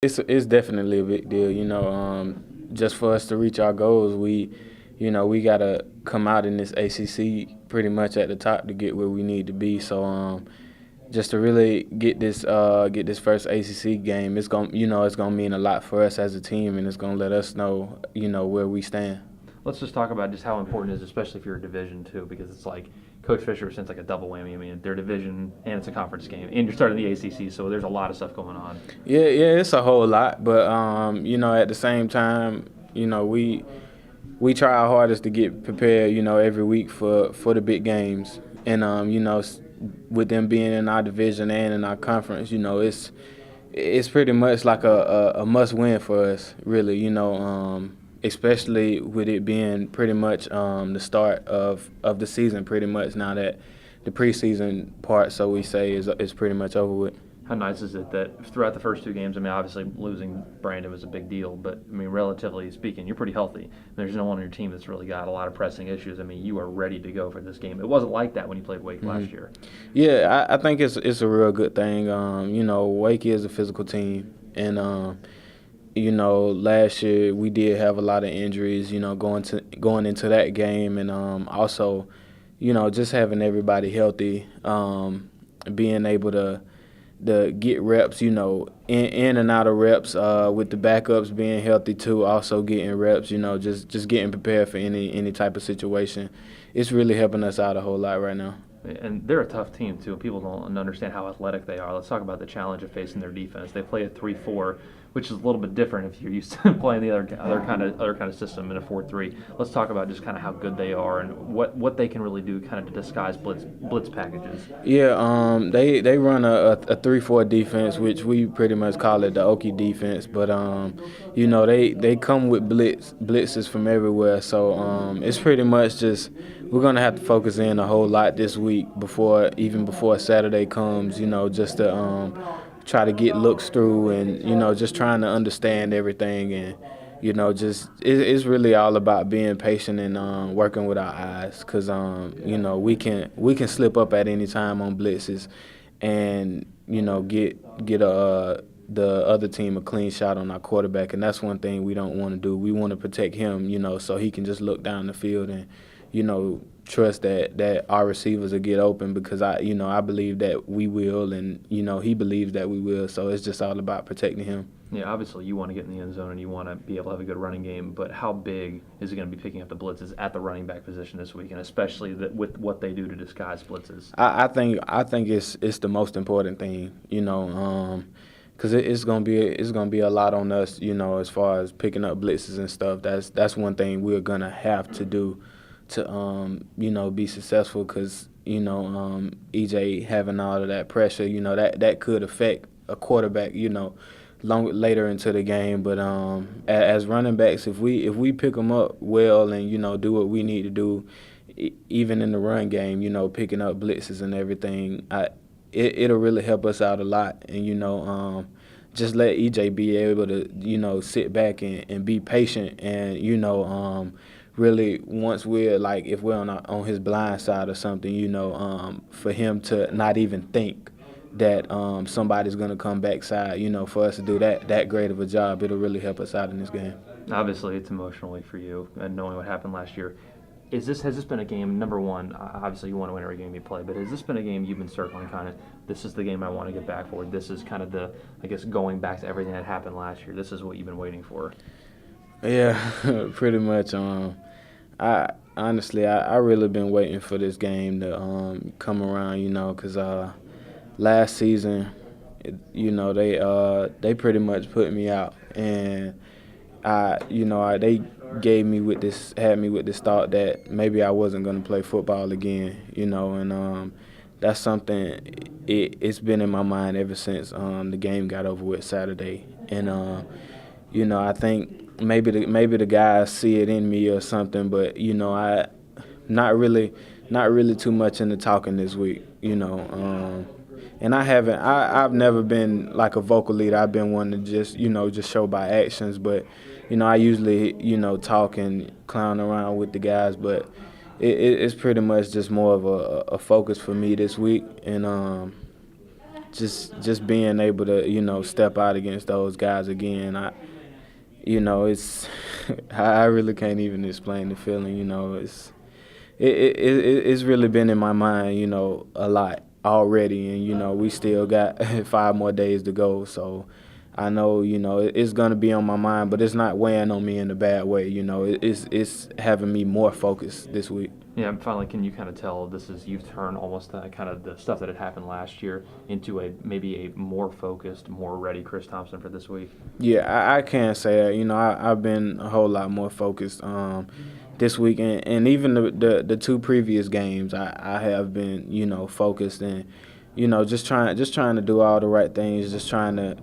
It's definitely a big deal. Just for us to reach our goals, we gotta come out in this ACC pretty much at the top to get where we need to be. So just to really get this first ACC game, it's gonna mean a lot for us as a team, and it's gonna let us know where we stand. Let's just talk about just how important it is, especially if you're a Division two, because it's like Coach Fisher sends like a double whammy. I mean, they're division and it's a conference game, and you're starting the ACC, so there's a lot of stuff going on. Yeah, it's a whole lot, but at the same time, we try our hardest to get prepared, every week for the big games, and with them being in our division and in our conference, it's pretty much like a must win for us, really, especially with it being pretty much the start of the season, pretty much now that the preseason part, so we say, is pretty much over with. How nice is it that throughout the first two games, I mean, obviously losing Brandon was a big deal, but I mean, relatively speaking, you're pretty healthy. There's no one on your team that's really got a lot of pressing issues. I mean, you are ready to go for this game. It wasn't like that when you played Wake last year. Yeah, I think it's a real good thing. Wake is a physical team, and last year we did have a lot of injuries. Going into that game, and also, just having everybody healthy, being able to get reps, in and out of reps, with the backups being healthy too, also getting reps, just getting prepared for any type of situation. It's really helping us out a whole lot right now. And they're a tough team too. People don't understand how athletic they are. Let's talk about the challenge of facing their defense. They play a 3-4, which is a little bit different if you're used to playing the other kind of system in a 4-3. Let's talk about just kind of how good they are and what they can really do, kind of to disguise blitz packages. Yeah, they run a 3-4 defense, which we pretty much call it the Okie defense. But they come with blitzes from everywhere. So it's pretty much just we're gonna have to focus in a whole lot this week before Saturday comes. Just to try to get looks through, and just trying to understand everything, and it's really all about being patient and working with our eyes, because we can slip up at any time on blitzes, and get the other team a clean shot on our quarterback, and that's one thing we don't want to do. We want to protect him, so he can just look down the field and trust that our receivers will get open, because I believe that we will, and he believes that we will. So it's just all about protecting him. Yeah, obviously you want to get in the end zone and you want to be able to have a good running game, but how big is it going to be picking up the blitzes at the running back position this week, and especially with what they do to disguise blitzes? I think it's the most important thing, because it's gonna be a lot on us, as far as picking up blitzes and stuff. That's one thing we're gonna have to do to be successful, because EJ having all of that pressure, that could affect a quarterback, later into the game. But as running backs, if we pick them up well and do what we need to do, even in the run game, picking up blitzes and everything, it'll really help us out a lot. And just let EJ be able to sit back and be patient, and really, once we're if we're on his blind side or something, for him to not even think that somebody's going to come backside, for us to do that great of a job, it'll really help us out in this game. Obviously, it's emotionally for you, and knowing what happened last year. Has this been a game, number one, obviously you want to win every game you play, but has this been a game you've been circling kind of, this is the game I want to get back for, this is kind of the, I guess, going back to everything that happened last year, this is what you've been waiting for? Yeah, pretty much. I honestly, I really been waiting for this game to come around, because last season, they pretty much put me out, and they had me with this thought that maybe I wasn't going to play football again, and that's something it's been in my mind ever since the game got over with Saturday, and I think maybe the guys see it in me or something, but I not really too much into talking this week, and I've never been like a vocal leader. I've been one to just show by actions, but I usually talk and clown around with the guys, but it's pretty much just more of a focus for me this week, and just being able to step out against those guys again. It's I really can't even explain the feeling. It's really been in my mind, a lot already, and we still got 5 more days to go. So I know, it's gonna be on my mind, but it's not weighing on me in a bad way. It's having me more focused this week. Yeah, and finally, can you kind of tell you've turned almost kind of the stuff that had happened last year into maybe a more focused, more ready Chris Thompson for this week? Yeah, I can say that. I've been a whole lot more focused this week, and even the two previous games, I have been focused and just trying to do all the right things, just trying to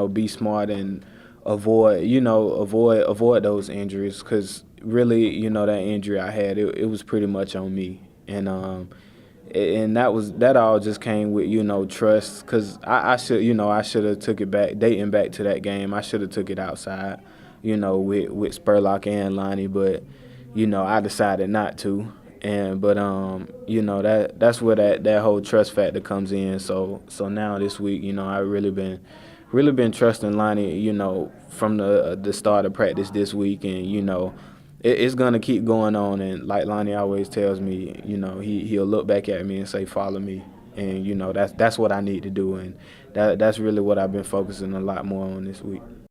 be smart and avoid those injuries, because really that injury I had, it was pretty much on me, and that all just came with trust, because I should have took it back, dating back to that game. I should have took it outside, with Spurlock and Lonnie, but I decided not to. That's where that whole trust factor comes in. So now this week, I really been trusting Lonnie, from the start of practice this week, and it's gonna keep going on. And like Lonnie always tells me, he'll look back at me and say, "Follow me," and that's what I need to do, and that's really what I've been focusing a lot more on this week.